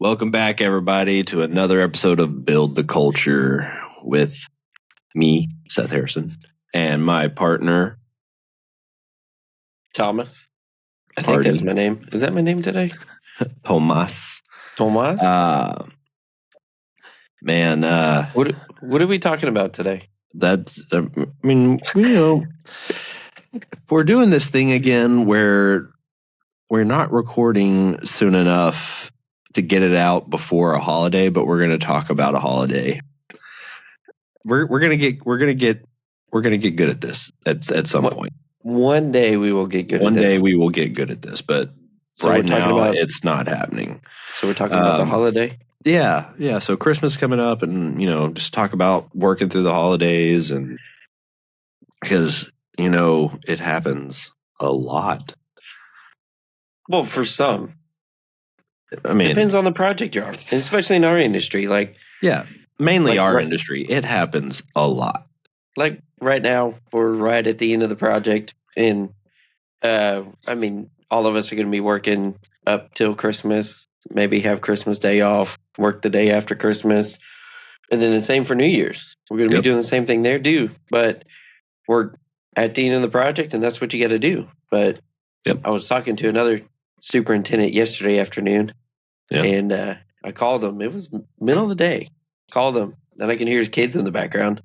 Welcome back, everybody, to another episode of Build the Culture with me, Seth Harrison, and my partner, Thomas. I think that's my name. Is that my name today? Tomas. Tomas? What are we talking about today? We're doing this thing again where we're not recording soon enough to get it out before a holiday, but we're going to talk about a holiday. We're gonna get good at this at some point. One day we will get good at this. One day we will get good at this, but so right now it's not happening. So we're talking about the holiday? Yeah. So Christmas coming up, and just talk about working through the holidays, and because it happens a lot. Well, for some. Depends on the project you're on, and especially in our industry. Mainly our industry. It happens a lot. Like right now, we're right at the end of the project, and all of us are going to be working up till Christmas, maybe have Christmas Day off, work the day after Christmas, and then the same for New Year's. We're going to be doing the same thing there, but we're at the end of the project, and that's what you got to do. But I was talking to another superintendent yesterday afternoon, and I called him. It was middle of the day. Called him, and I can hear his kids in the background.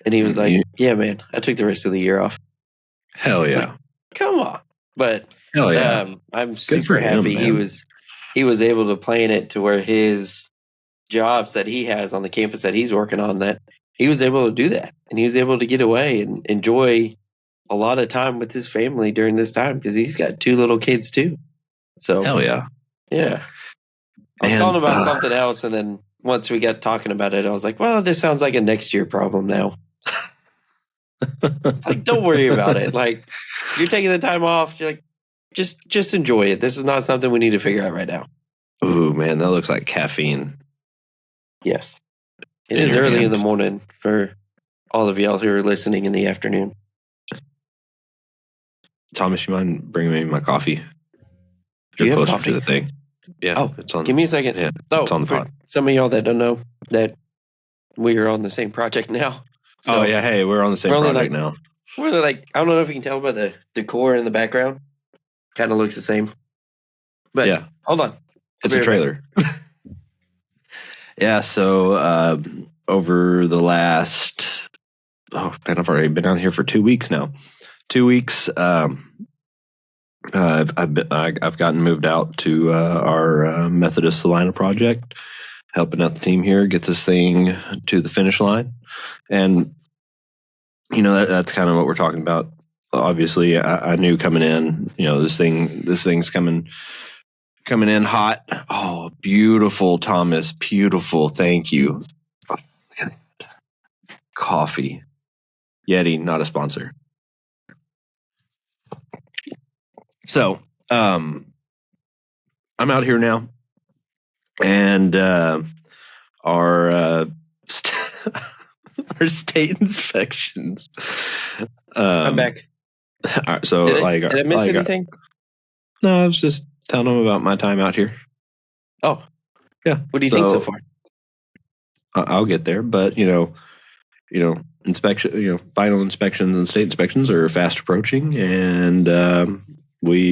And he was like, "Yeah, man, I took the rest of the year off." Hell yeah! Like, come on, but hell yeah! I'm super happy he was able to plan it to where his jobs that he has on the campus that he's working on, that he was able to do that, and he was able to get away and enjoy a lot of time with his family during this time because he's got 2 little kids too. So hell yeah, yeah. I was calling about something else, and then once we got talking about it, I was like, "Well, this sounds like a next year problem now." It's like, don't worry about it. Like, you're taking the time off. You're like, just enjoy it. This is not something we need to figure out right now. Ooh, man, that looks like caffeine. Yes, it is early in the morning for all of y'all who are listening in the afternoon. Thomas, you mind bringing me my coffee? You're closer coffee? to the thing. Yeah. Oh, it's on. Give me a second. Yeah, it's on the pot. Some of y'all that don't know that we are on the same project now. So hey, we're on the same project now. We're like, I don't know if you can tell by the decor in the background. Kind of looks the same. But yeah, hold on. It's a trailer. Yeah, so over the last, I've already been out here for 2 weeks now. 2 weeks. I've gotten moved out to our Methodist Salina project, helping out the team here get this thing to the finish line, and that's kind of what we're talking about. Obviously, I knew coming in, this thing's coming in hot. Oh, beautiful, Thomas, beautiful. Thank you. Coffee, Yeti, not a sponsor. So, I'm out here now, and our state inspections. I'm back. All right, so did I miss anything? No, I was just telling them about my time out here. Oh, yeah. What do you think so far? I'll get there, but inspection, final inspections and state inspections are fast approaching, and we're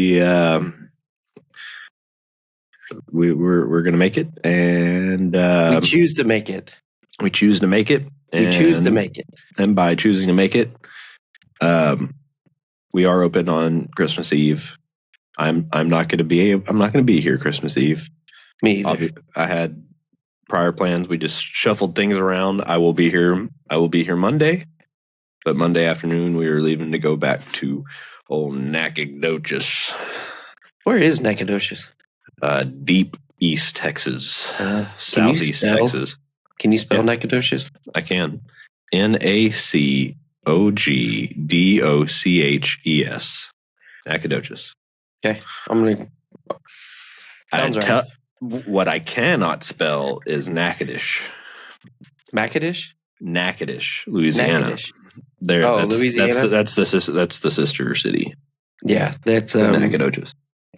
going to make it, and we choose to make it. We choose to make it. We choose to make it, and by choosing to make it, we are open on Christmas Eve. I'm not going to be here Christmas Eve. Me either. I had prior plans. We just shuffled things around. I will be here Monday, but Monday afternoon we are leaving to go back to old Nacogdoches. Where is Nacogdoches? Deep East Texas, Southeast Texas. Can you spell Nacogdoches? I can. Nacogdoches. Nacogdoches. Okay, I'm gonna. Sounds right. What I cannot spell is Natchitoches. Natchitoches? Natchitoches, Louisiana. Natchitoches. Louisiana. That's the sister city. Yeah, that's Nacogdoches.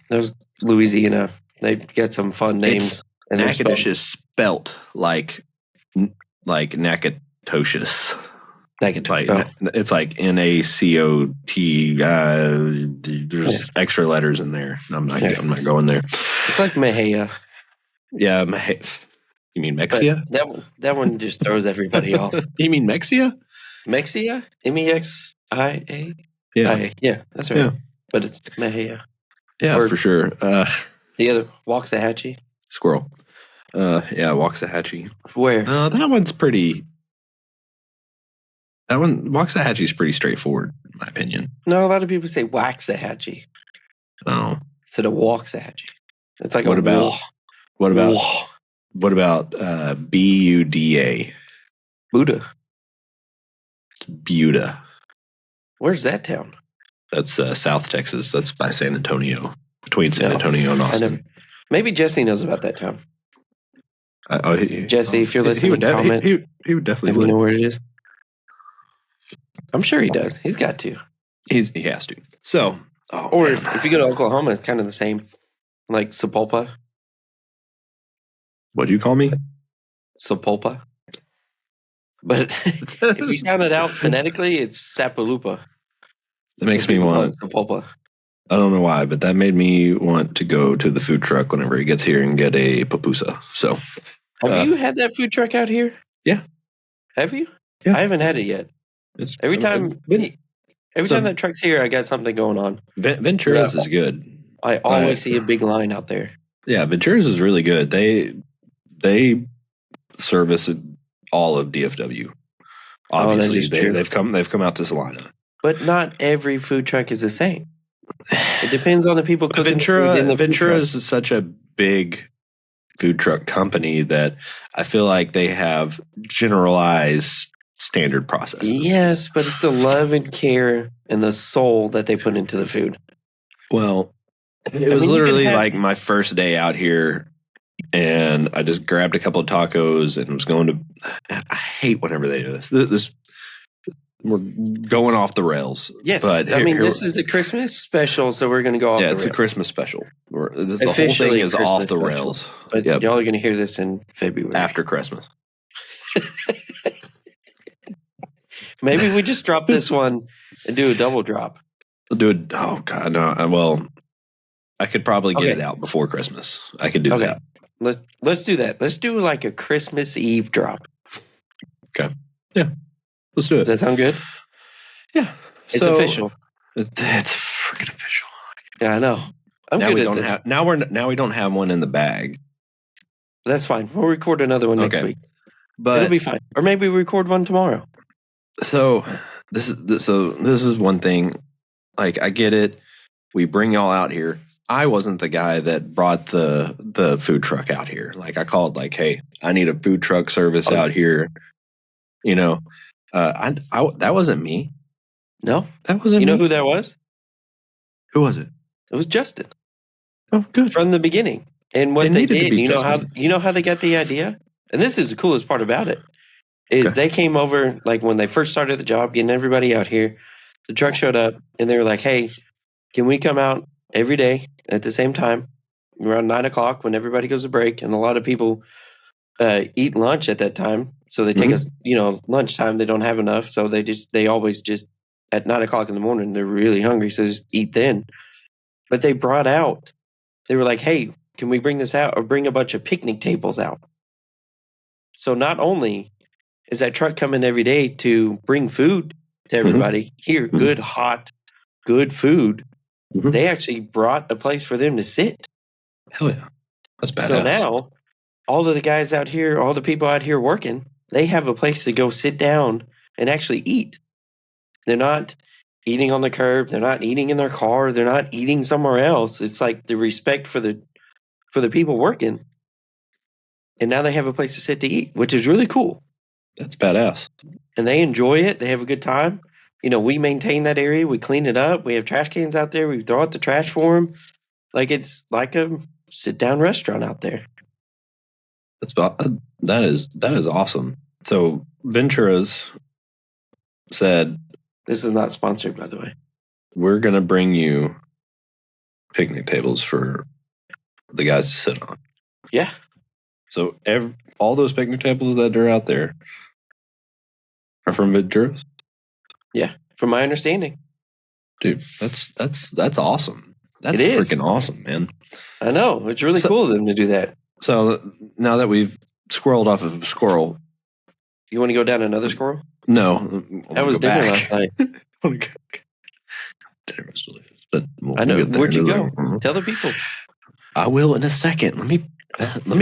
There's Louisiana. They get some fun names. And they're Natchitoches spelled is spelt like Nakatoshis. Nakatosh. It's like NACOT. There's extra letters in there. I'm not going there. It's like Mejia. Yeah, you mean Mexia? That one just throws everybody off. You mean Mexia? Mexia? Mexia? Yeah, yeah, that's right. Yeah. But it's Mejia. Yeah, for sure. The other Waxahachie. Squirrel. Yeah, Waxahachie. Where? That one's pretty. Waxahachie's pretty straightforward, in my opinion. No, a lot of people say Waxahachie. Oh, instead of Waxahachie. It's like what about Buda? Buda. It's Buda. Where's that town? That's South Texas. That's by San Antonio, between San Antonio and Austin. Maybe Jesse knows about that town. Jesse, if you're listening, comment. He would definitely. Let me know where it is. I'm sure he does. He's got to. He has to. So, if you go to Oklahoma, it's kind of the same. Like Sapulpa. What'd you call me? Sapulpa. But if you sound it out phonetically, it's Sapaloopa. That makes me want Sapulpa. I don't know why, but that made me want to go to the food truck whenever he gets here and get a pupusa. So, have you had that food truck out here? Yeah. Have you? Yeah. I haven't had it yet. Every time that truck's here, I got something going on. Ventura's is good. I always see a big line out there. Yeah, Ventura's is really good. They service all of DFW. Obviously, they've come out to Salina. But not every food truck is the same. It depends on the people cooking food in the Ventura is such a big food truck company that I feel like they have generalized standard processes. Yes, but it's the love and care and the soul that they put into the food. Well, it was literally like my first day out here, and I just grabbed a couple of tacos and was going to. I hate whenever they do this. We're going off the rails. Yes, but this is a Christmas special, so we're going to go off the rails. Yeah, it's a Christmas special. The whole thing is off the rails. But y'all are going to hear this in February. After Christmas. Maybe we just drop this one and do a double drop. We'll do it. Oh, God, no. Well, I could probably get it out before Christmas. I could do that. Let's do that. Let's do like a Christmas Eve drop. Okay. Yeah. Let's do it. Does that sound good? Yeah. It's official. It's freaking official. Yeah, I know. Now we don't have one in the bag. That's fine. We'll record another one next week. But it'll be fine. Or maybe we record one tomorrow. So this is one thing. Like, I get it. We bring y'all out here. I wasn't the guy that brought the food truck out here. Like, I called like, hey, I need a food truck service out here. You know, that wasn't me. No, that wasn't. You know who that was? Who was it? It was Justin. Oh, good. From the beginning. And what they did, you know how they got the idea? And this is the coolest part about it, is they came over, like when they first started the job, getting everybody out here, the truck showed up and they were like, hey, can we come out every day at the same time around 9:00 when everybody goes to break? And a lot of people eat lunch at that time. So they take us, lunchtime, they don't have enough. So they always just at 9:00 in the morning, they're really hungry. So just eat then. But they were like, hey, can we bring this out or bring a bunch of picnic tables out? So not only is that truck coming every day to bring food to everybody here, good, hot, good food, they actually brought a place for them to sit. Hell yeah. That's badass. So now all of the guys out here, all the people out here working, they have a place to go sit down and actually eat. They're not eating on the curb. They're not eating in their car. They're not eating somewhere else. It's like the respect for the people working. And now they have a place to sit to eat, which is really cool. That's badass. And they enjoy it. They have a good time. We maintain that area. We clean it up. We have trash cans out there. We throw out the trash for them. Like it's like a sit-down restaurant out there. That is awesome. So Ventura's said, this is not sponsored, by the way. We're going to bring you picnic tables for the guys to sit on. Yeah. So all those picnic tables that are out there are from Venturas? Yeah, from my understanding. Dude, that's awesome. That's It is. freaking awesome, man. I know. It's really cool of them to do that. So now that we've squirreled off of Squirrel. You want to go down another squirrel? No. That was dinner last night. Dinner was delicious. But I know. Where'd you go? Tell the people. I will in a second. Let me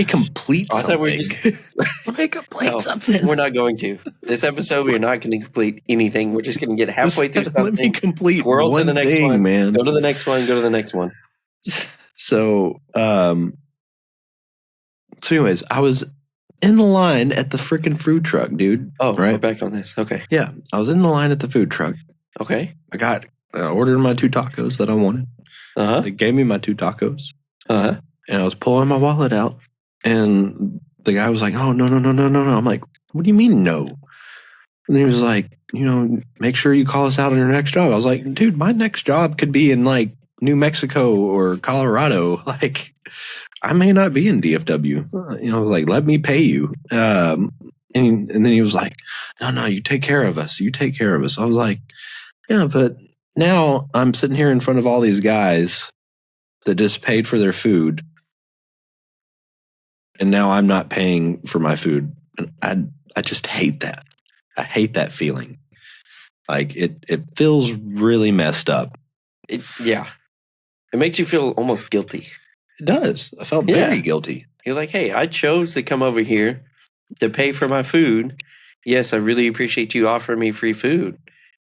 complete something. I thought we were just... Let me complete something. We're not going to. This episode, we're not going to complete anything. We're just going to get halfway through something. Let me complete Squirrel one to the next thing, one. man. Go to the next one. Go to the next one. So anyways, I was in the line at the freaking food truck, dude. Oh, right? We're back on this. Okay. Yeah, I was in the line at the food truck. Okay. I ordered my 2 tacos that I wanted. They gave me my 2 tacos. And I was pulling my wallet out, and the guy was like, "Oh, no. I'm like, "What do you mean, no?" And then he was like, "Make sure you call us out on your next job." I was like, "Dude, my next job could be in like New Mexico or Colorado. Like, I may not be in DFW. Like, let me pay you." And then he was like, "No, you take care of us. You take care of us." I was like, "Yeah, but now I'm sitting here in front of all these guys that just paid for their food, and now I'm not paying for my food." And I just hate that. I hate that feeling. Like, it feels really messed up. Yeah. It makes you feel almost guilty. It does. I felt very guilty. You're like, hey, I chose to come over here to pay for my food. Yes, I really appreciate you offering me free food.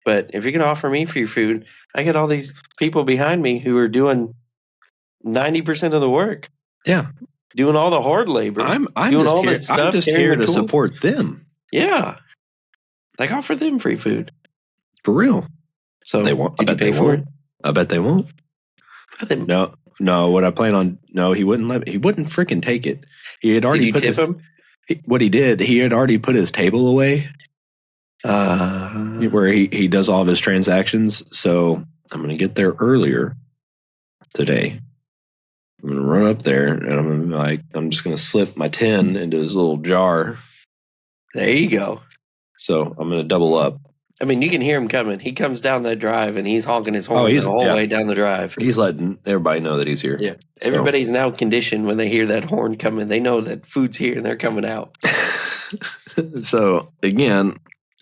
But if you're going to offer me free food, I got all these people behind me who are doing 90% of the work. Yeah. Doing all the hard labor. I'm doing just all here, this stuff. I'm just here to support them. Yeah. Like, offer them free food. For real. So they won't. I bet they won't. I bet they won't. No. What I plan on? No, he wouldn't let me. He wouldn't freaking take it. He had already Did you tip him? What he did, he had already put his table away. Where he does all of his transactions. So I'm going to get there earlier today. I'm going to run up there, and I'm just going to slip my 10 into his little jar. There you go. So I'm going to double up. I mean, you can hear him coming. He comes down that drive, and he's honking his horn the whole way down the drive. He's letting everybody know that he's here. Yeah. So. Everybody's now conditioned when they hear that horn coming. They know that food's here, and they're coming out. So, again,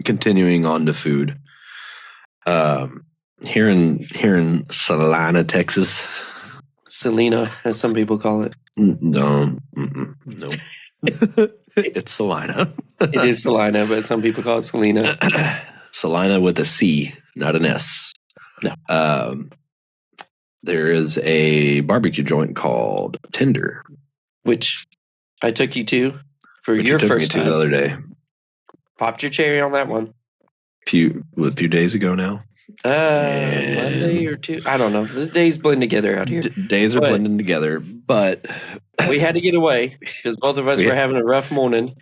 continuing on to food. Here in Salina, Texas. Selena, as some people call it. No. It's Salina. It is Salina, but some people call it Selena. Salina with a C, not an S. No. There is a barbecue joint called Tinder, which I took you to for your first time. The other day. Popped your cherry on that one. A few days ago now. Monday or two. I don't know. The days blend together out here. Days are blending together, but we had to get away because both of us were having a rough morning.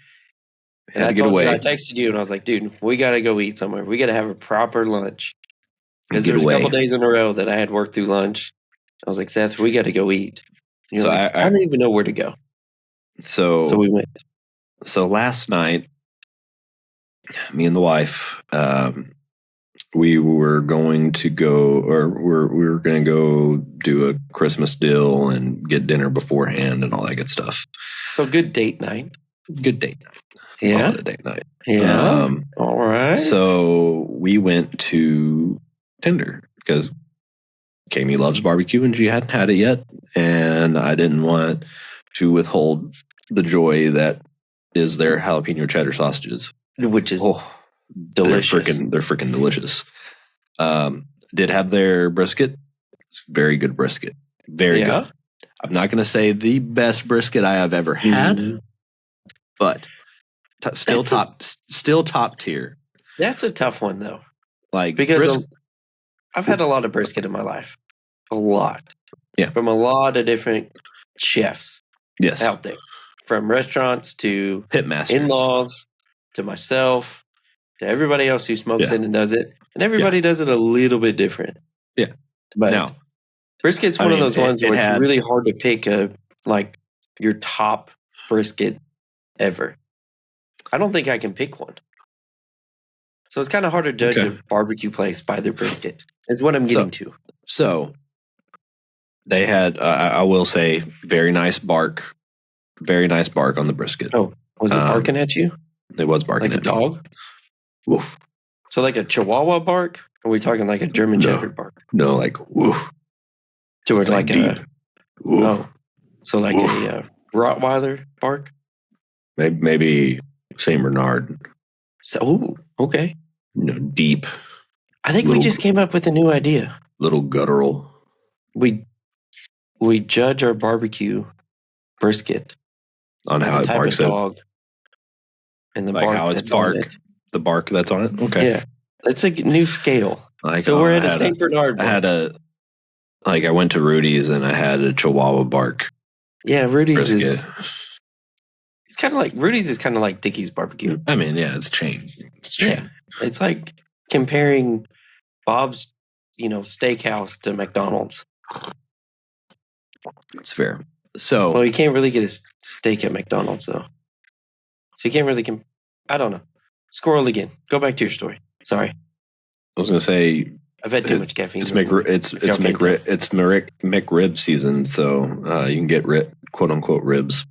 And I texted you and I was like, dude, we got to go eat somewhere. We got to have a proper lunch. Because there was a couple days in a row that I had worked through lunch. I was like, Seth, we got to go eat. So like, I don't even know where to go. So we went. So last night, me and the wife, we were going to go, or we were going to go do a Christmas deal and get dinner beforehand and all that good stuff. So good date night. Good date night. Yeah. A date night. Yeah. All right. So we went to Tinder because Kami loves barbecue and she hadn't had it yet. And I didn't want to withhold the joy that is their jalapeno cheddar sausages. Which is delicious. They're freaking delicious. Did have their brisket. It's very good brisket. Very good. I'm not going to say the best brisket I have ever had, but still top tier. That's a tough one though. Like, because I've had a lot of brisket in my life. A lot. Yeah. From a lot of different chefs. Yes. Out there. From restaurants to pitmasters, in-laws, to myself, to everybody else who smokes it and does it. And everybody does it a little bit different. Yeah. But now, brisket's one of those ones where it's really hard to pick your top brisket ever. I don't think I can pick one. So it's kind of hard to judge a barbecue place by their brisket, is what I'm getting to. So they had, I will say, very nice bark on the brisket. Oh, was it barking at you? It was barking like at a dog? Woof. So like a Chihuahua bark? Or are we talking like a German Shepherd bark? No, like woof. So it's like deep. Woof. Oh, so like a Rottweiler bark? Maybe Saint Bernard. So, okay. Deep. I think we just came up with a new idea. Little guttural. We judge our barbecue brisket on how it barks at dog and the like bark how it's that's bark, on it. The bark that's on it. Okay, yeah, it's a new scale. Like, so we're at a Saint Bernard. I went to Rudy's and I had a Chihuahua bark. Yeah, Rudy's brisket. It's kind of like Rudy's is kind of like Dickie's barbecue. I mean, yeah, it's chain. Yeah, it's like comparing Bob's, steakhouse to McDonald's. It's fair. So, well, you can't really get a steak at McDonald's, though. So you can't really. I don't know. Squirrel again. Go back to your story. Sorry. I was going to say I've had too much caffeine. It's McRib season, so you can get quote unquote ribs.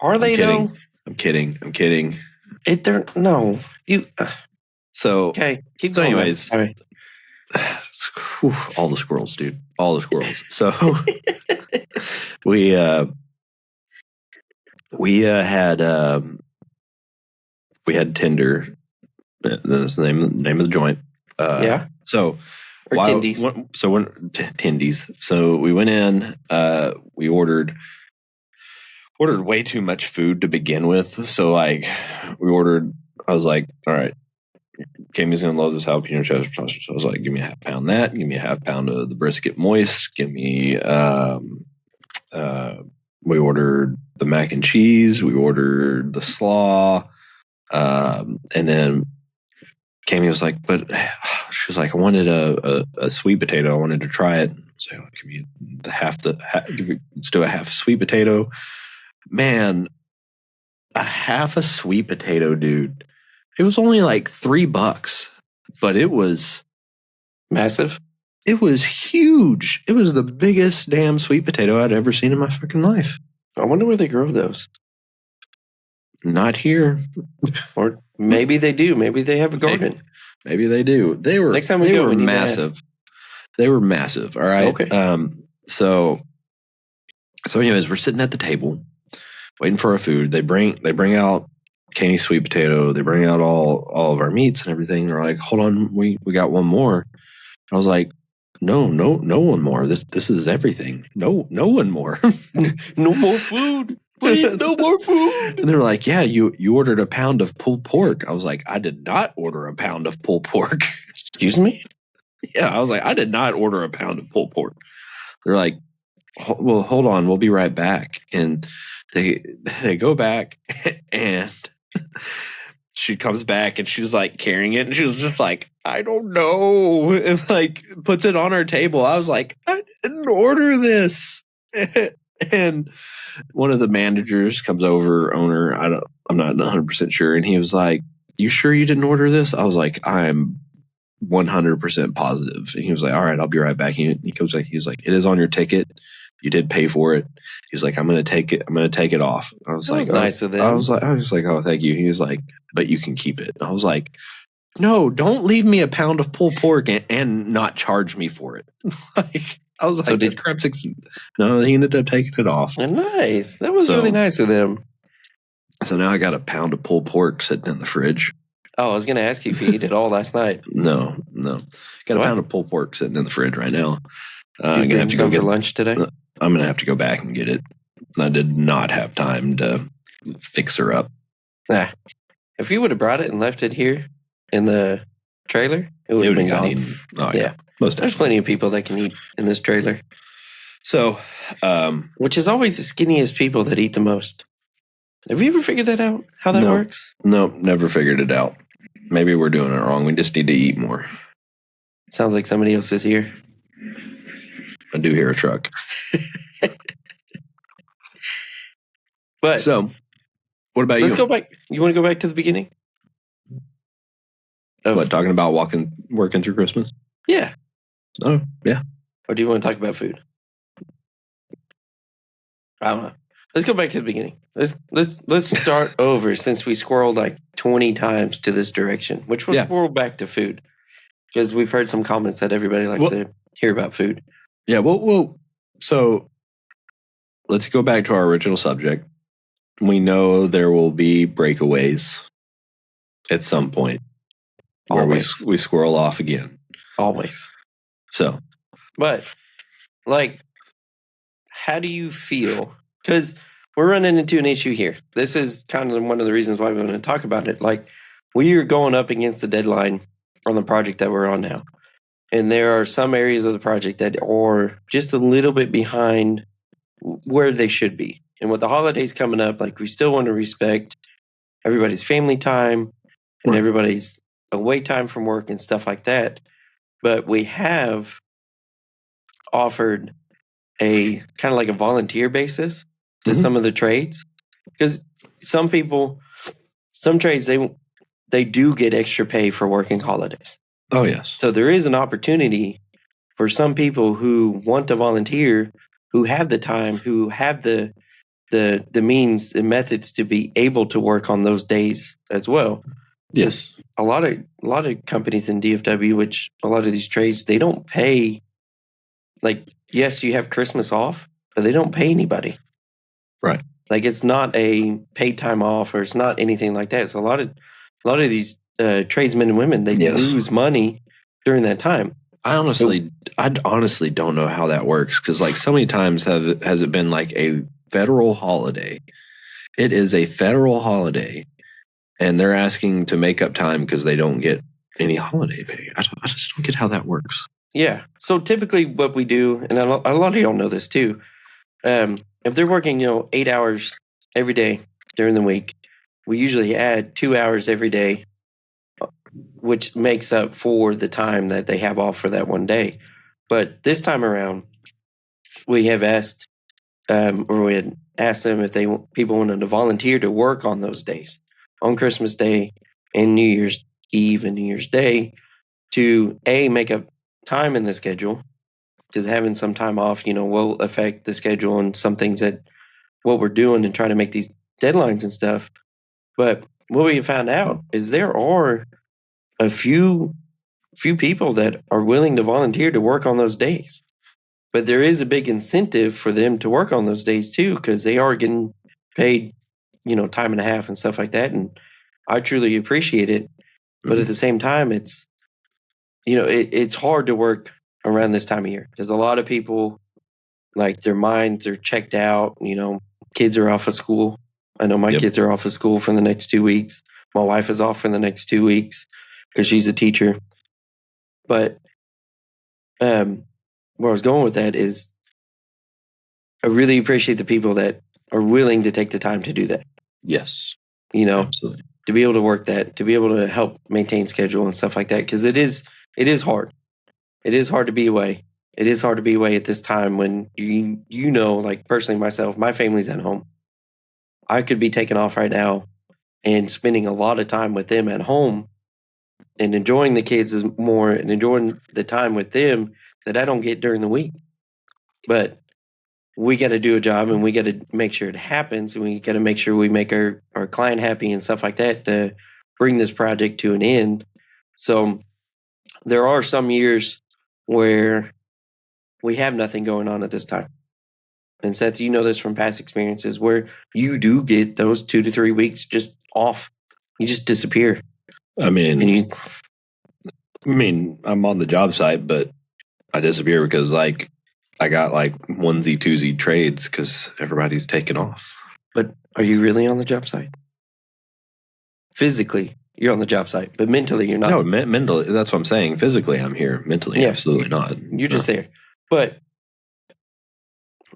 Are they though? I'm kidding. No. You. So okay. Keep going. Anyways, sorry. All the squirrels, dude. All the squirrels. So we had Tinder. That's the name of the joint. Yeah. So or Tindies. Tindies. So we went in. We ordered way too much food to begin with. So like we ordered. I was like, all right. Kami's gonna love this jalapeno cheddar sausage. So I was like, give me a half pound that. Give me a half pound of the brisket moist. Give me. We ordered the mac and cheese. We ordered the slaw, and then Kami was like, but she was like, I wanted a sweet potato. I wanted to try it. So give me let's do a half sweet potato. Man, a half a sweet potato, dude. It was only like $3, but it was massive. It was huge. It was the biggest damn sweet potato I'd ever seen in my fucking life. I wonder where they grow those. Not here. Or maybe they do. Maybe they have a garden. Maybe they do. They were next time we go, were massive. They were massive. All right. Okay. So anyways, we're sitting at the table waiting for our food. They bring out Kami's sweet potato. They bring out all of our meats and everything. They're like, hold on, we got one more. I was like, no one more. This is everything. No one more. No more food. Please, no more food. And they're like, yeah, you ordered a pound of pulled pork. I was like, I did not order a pound of pulled pork. Excuse me? Yeah, I was like, I did not order a pound of pulled pork. They're like, well, hold on, we'll be right back. And they go back and she comes back and she's like carrying it and she was just like, I don't know, and like puts it on our table. I was like, I didn't order this. And one of the managers comes over, owner, I'm not 100% sure, and he was like, you sure you didn't order this? I was like, I'm 100% positive. And he was like, all right, I'll be right back. He comes like, he's like, it is on your ticket. You did pay for it. He's like, I'm going to take it off. I was like, nice of them. I was like, oh, thank you. He was like, but you can keep it. And I was like, no, don't leave me a pound of pulled pork and not charge me for it. Like, I was like, so no, he ended up taking it off. Nice. That was really nice of them. So now I got a pound of pulled pork sitting in the fridge. Oh, I was going to ask you if you ate it all last night. No. Got a pound of pulled pork sitting in the fridge right now. I'm going to have to go get lunch today. I'm going to have to go back and get it. I did not have time to fix her up. Nah. If you would have brought it and left it here in the trailer, it would have been gone. Oh, yeah. Most There's plenty of people that can eat in this trailer. So, which is always the skinniest people that eat the most. Have you ever figured that out? How that works? No, never figured it out. Maybe we're doing it wrong. We just need to eat more. Sounds like somebody else is here. I do hear a truck. But So, what about let's you? go back. You want to go back to the beginning? What, talking about working through Christmas? Yeah. Oh, yeah. Or do you want to talk about food? I don't know. Let's go back to the beginning. Let's start over since we squirreled like 20 times to this direction, which will squirrel back to food. Because we've heard some comments that everybody likes to hear about food. Yeah, well, so let's go back to our original subject. We know there will be breakaways at some point where we squirrel off again. Always. So, but like, how do you feel? Because we're running into an issue here. This is kind of one of the reasons why we want to talk about it. Like, we are going up against the deadline on the project that we're on now. And there are some areas of the project that are just a little bit behind where they should be. And with the holidays coming up, like, we still want to respect everybody's family time and everybody's away time from work and stuff like that. But we have offered a kind of like a volunteer basis to some of the trades, because some trades, they do get extra pay for working holidays. Oh, yes. So there is an opportunity for some people who want to volunteer, who have the time, who have the means, the methods to be able to work on those days as well. Yes. A lot of companies in DFW, which a lot of these trades, they don't pay. Like, yes, you have Christmas off, but they don't pay anybody. Right. Like, it's not a paid time off, or it's not anything like that. So a lot of these tradesmen and women, they lose money during that time. I honestly don't know how that works, because like so many times has it been like a federal holiday. It is a federal holiday, and they're asking to make up time because they don't get any holiday pay. I just don't get how that works. Yeah. So typically what we do, and a lot of y'all know this too, if they're working, 8 hours every day during the week, we usually add 2 hours every day, which makes up for the time that they have off for that one day. But this time around, we have asked, or we had asked them if people wanted to volunteer to work on those days, on Christmas Day and New Year's Eve and New Year's Day, to make up time in the schedule, because having some time off, will affect the schedule and some things that what we're doing and trying to make these deadlines and stuff. But what we found out is there are a few people that are willing to volunteer to work on those days. But there is a big incentive for them to work on those days too, because they are getting paid, time and a half and stuff like that. And I truly appreciate it. But at the same time, it's, it's hard to work around this time of year, because a lot of people, like, their minds are checked out. Kids are off of school. I know my kids are off of school for the next 2 weeks. My wife is off for the next 2 weeks because she's a teacher. But where I was going with that is, I really appreciate the people that are willing to take the time to do that. Yes. Absolutely. To be able to work that, to be able to help maintain schedule and stuff like that. Because it is hard. It is hard to be away. It is hard to be away at this time when like, personally myself, my family's at home. I could be taking off right now and spending a lot of time with them at home and enjoying the kids more and enjoying the time with them that I don't get during the week. But we got to do a job, and we got to make sure it happens, and we got to make sure we make our client happy and stuff like that to bring this project to an end. So there are some years where we have nothing going on at this time. And Seth, you know this from past experiences, where you do get those 2 to 3 weeks just off. You just disappear. I mean, I'm on the job site, but I disappear because, like, I got like onesie twosie trades because everybody's taking off. But are you really on the job site? Physically, you're on the job site, but mentally, you're not. No, mentally, that's what I'm saying. Physically, I'm here. Mentally, absolutely not. You're just there. But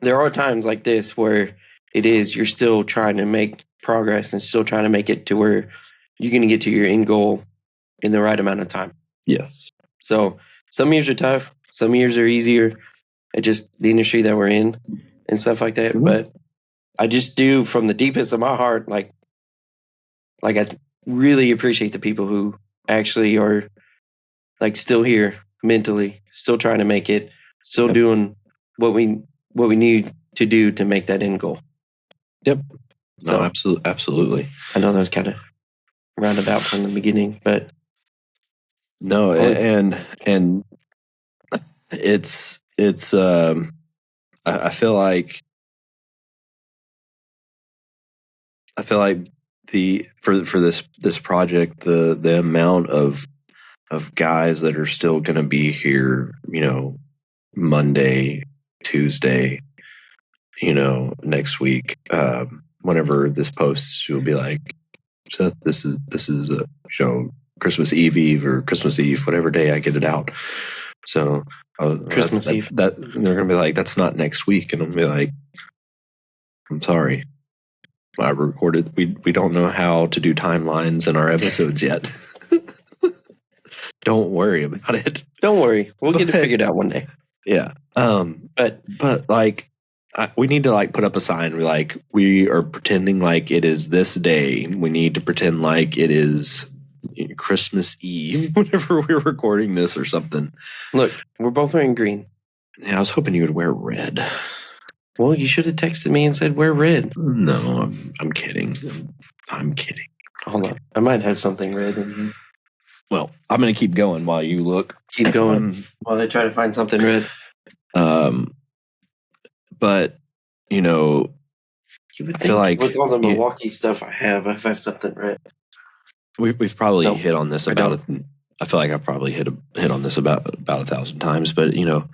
there are times like this where you're still trying to make progress and still trying to make it to where you're going to get to your end goal in the right amount of time. Yes. So some years are tough. Some years are easier. It's just the industry that we're in and stuff like that. Mm-hmm. But I just do from the deepest of my heart, like I really appreciate the people who actually are like still here mentally, still trying to make it, still doing what we need to do to make that end goal. Yep. No, So absolutely. I know that was kind of roundabout from the beginning, but no, and it's I feel like the for this project, the amount of guys that are still going to be here, Monday, Tuesday, next week, whenever this posts, you'll be like, Seth, this is Christmas Eve or Christmas Eve, whatever day I get it out. So Christmas Eve. That they're gonna be like, that's not next week, and I'll be like, I'm sorry, I recorded. We don't know how to do timelines in our episodes yet. Don't worry about it. Don't worry, we'll get it figured out one day. Yeah. But like, we need to like put up a sign. We are pretending like it is this day. We need to pretend like it is Christmas Eve whenever we're recording this or something. Look, we're both wearing green. Yeah, I was hoping you would wear red. Well, you should have texted me and said wear red. No, I'm kidding. I'm kidding. Hold on, I might have something red in here. Well, I'm gonna keep going while you look. Keep going while I try to find something red. But you would I feel like with all the Milwaukee stuff I have something red. We've probably hit on this about I feel like I've probably hit on this about 1,000 times, but it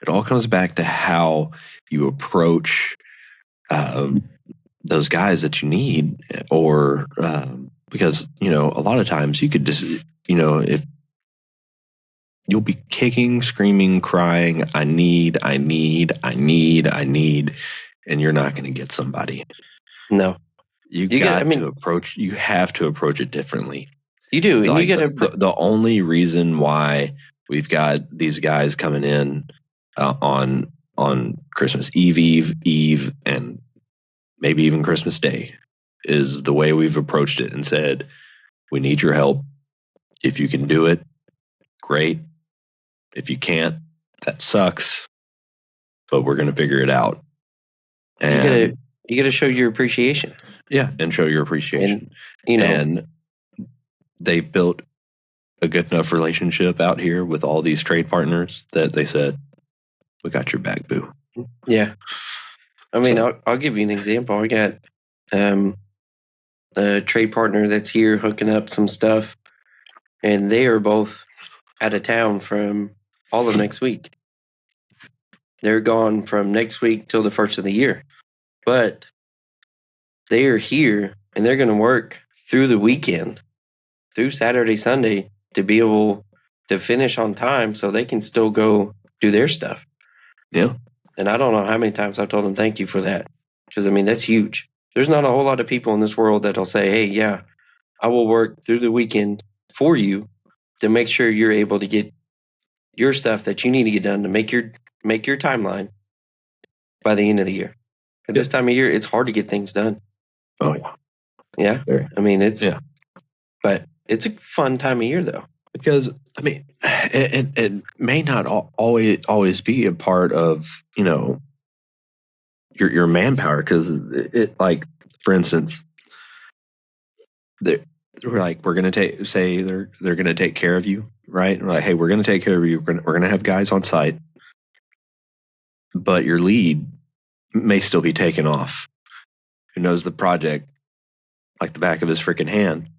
all comes back to how you approach those guys that you need, or because a lot of times you could just if you'll be kicking, screaming, crying, I need, and you're not going to get somebody. No. You have to approach it differently. You do. And like the only reason why we've got these guys coming in on Christmas Eve, and maybe even Christmas Day is the way we've approached it and said, we need your help. If you can do it, great. If you can't, that sucks, but we're going to figure it out. And you got to show your appreciation. Yeah, and show your appreciation. And they've built a good enough relationship out here with all these trade partners that they said, we got your back, boo. Yeah. I mean, I'll give you an example. I got a trade partner that's here hooking up some stuff, and they are both out of town from all of next week. They're gone from next week till the first of the year. But they are here, and they're going to work through the weekend, through Saturday, Sunday, to be able to finish on time so they can still go do their stuff. Yeah. And I don't know how many times I've told them thank you for that. Because, I mean, that's huge. There's not a whole lot of people in this world that'll say, hey, yeah, I will work through the weekend for you to make sure you're able to get your stuff that you need to get done to make your timeline by the end of the year. At this time of year, it's hard to get things done. Oh, yeah. Yeah. Very. I mean, but it's a fun time of year, though. Because, I mean, it may not always be a part of, your manpower. Because it, like, for instance, we're going to say they're going to take care of you, right? We're like, hey, we're going to take care of you. We're going to have guys on site, but your lead may still be taken off. Who knows the project like the back of his freaking hand,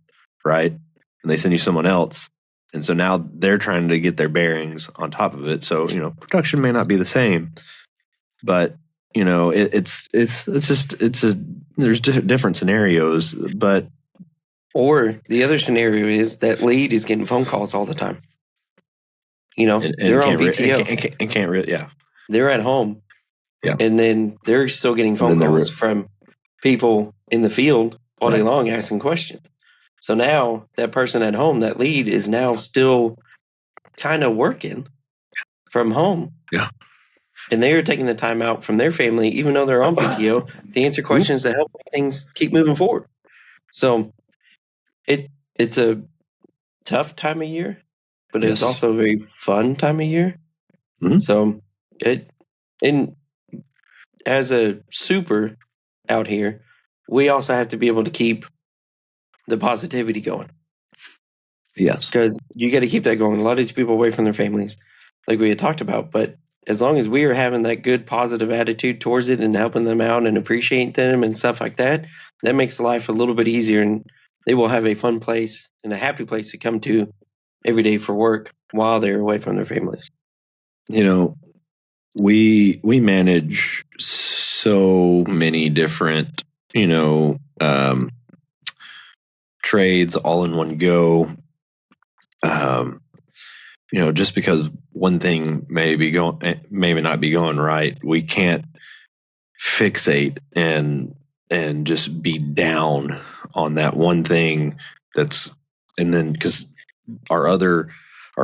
right? And they send you someone else, and so now they're trying to get their bearings on top of it. So production may not be the same, but there's different scenarios. But or the other scenario is that lead is getting phone calls all the time. They're on PTO and can't really, yeah. They're at home, yeah, and then they're still getting phone calls from people in the field all day long asking questions. So now that person at home, that lead, is now still kind of working from home. Yeah. And they are taking the time out from their family, even though they're on PTO, to answer questions that help things keep moving forward. So it's a tough time of year, but it's also a very fun time of year. Mm-hmm. So as a super out here, we also have to be able to keep the positivity going. Yes. Because you got to keep that going. A lot of these people away from their families, like we had talked about, but as long as we are having that good positive attitude towards it and helping them out and appreciating them and stuff like that, that makes life a little bit easier, and they will have a fun place and a happy place to come to every day for work while they're away from their families. You know, we manage so many different, trades all in one go. Just because one thing may not be going right, we can't fixate and just be down on that one thing and then because our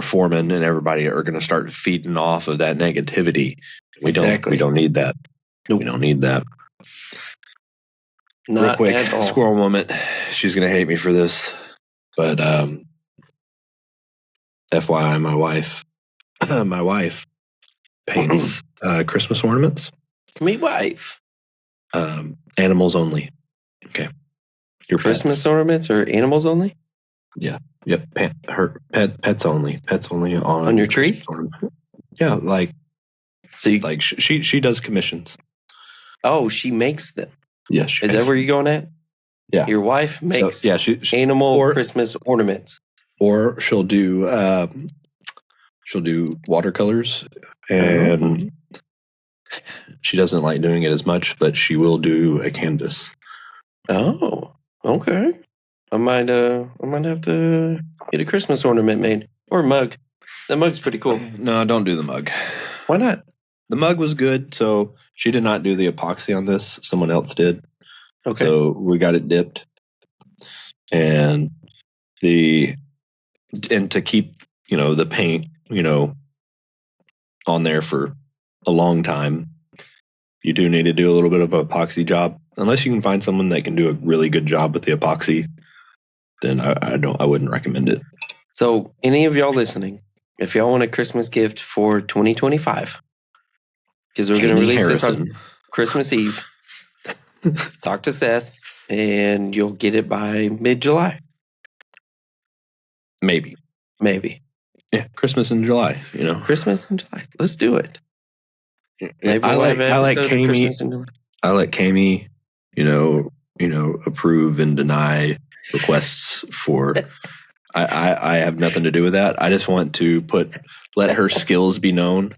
foreman and everybody are going to start feeding off of that negativity. We don't need that. Nope. We don't need that. Not real quick, at all. Squirrel moment. She's going to hate me for this, but FYI, my wife paints Christmas ornaments. Me wife. Animals only. Okay. Your Christmas pets. ornaments or animals only? Yeah. Yep. Pets only. Pets only on your tree. Yeah, so she does commissions. Oh, she makes them. Yeah, is that where you're going at? Yeah, your wife makes she animal Christmas ornaments, or she'll do watercolors, and she doesn't like doing it as much, but she will do a canvas. Oh, okay. I might have to get a Christmas ornament made or a mug. The mug's pretty cool. No, don't do the mug. Why not? The mug was good, so she did not do the epoxy on this. Someone else did. Okay. So we got it dipped, and to keep the paint on there for a long time, you do need to do a little bit of an epoxy job. Unless you can find someone that can do a really good job with the epoxy, then I wouldn't recommend it. So any of y'all listening, if y'all want a Christmas gift for 2025, because we're going to release this on Christmas Eve, talk to Seth and you'll get it by mid-July. Maybe. Yeah, Christmas in July, Christmas in July. Let's do it. Maybe I like Kami. I let Kami, approve and deny requests for. I have nothing to do with that. I just want to let her skills be known.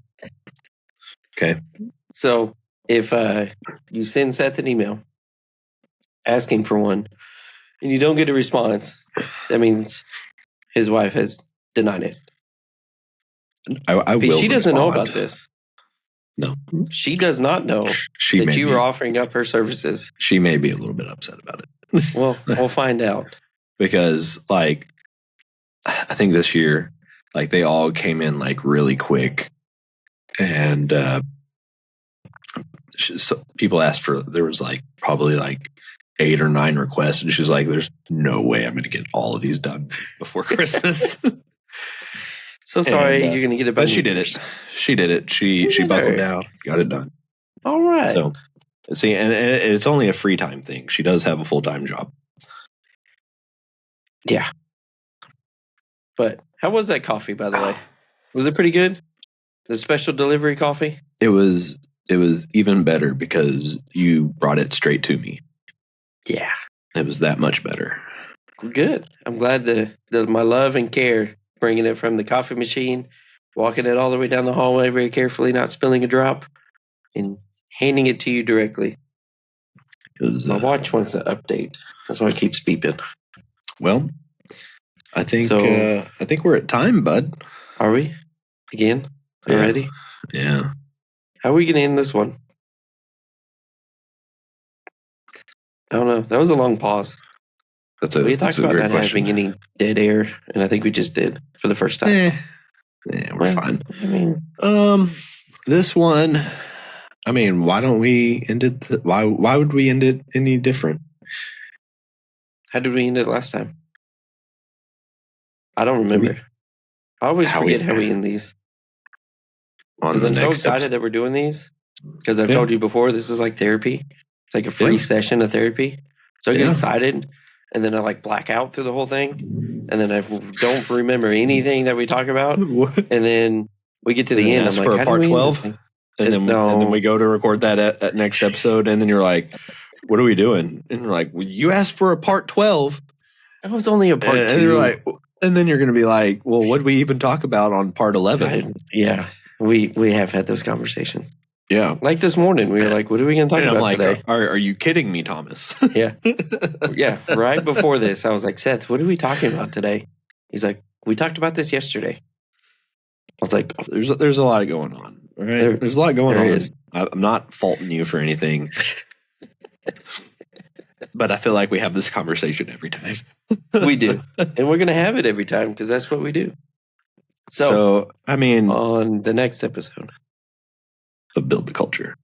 Okay. So if you send Seth an email asking for one and you don't get a response, that means his wife has denied it. I will. She doesn't know about this. No. She does not know that you were offering up her services. She may be a little bit upset about it. Well, we'll find out. Because, I think this year, they all came in, really quick. And so people asked there was, probably, 8 or 9 requests. And she's like, there's no way I'm going to get all of these done before Christmas. So sorry, you're going to get it. But she did it. She did it. She buckled down, got it done. All right. So, see, and it's only a free time thing. She does have a full-time job. Yeah. But how was that coffee, by the way? Was it pretty good? The special delivery coffee? It was even better because you brought it straight to me. Yeah. It was that much better. Good. I'm glad my love and care, bringing it from the coffee machine, walking it all the way down the hallway very carefully, not spilling a drop, and handing it to you directly. My watch wants to update. That's why it keeps beeping. Well, I think we're at time, bud. Are we? Again? Already? Yeah. How are we going to end this one? I don't know. That was a long pause. We talked about not having any dead air, and I think we just did for the first time. Yeah, we're fine. I mean, This one, I mean, why don't we end it? Why would we end it any different? How did we end it last time? I don't remember. I always forget how we end these. Because I'm so excited that we're doing these. Because I've told you before, this is like therapy. It's like a free session of therapy. So I get excited, and then I like black out through the whole thing, and then I don't remember anything that we talk about, and then we get to the end. I'm like, for how part do we 12? And then we go to record that at next episode, and then you're like, what are we doing? And you're like, well, you asked for a part 12. That was only a part 2. And you're like, and then you're going to be like, well, what did we even talk about on part 11? Yeah, we have had those conversations. Yeah. Like this morning, we were like, what are we going to talk about today? Are you kidding me, Thomas? Yeah. Yeah. Right before this, I was like, Seth, what are we talking about today? He's like, we talked about this yesterday. I was like, there's a lot going on. All right. There's a lot going on. Is. I'm not faulting you for anything. But I feel like we have this conversation every time. We do. And we're going to have it every time because that's what we do. So, I mean, on the next episode of Build the Culture.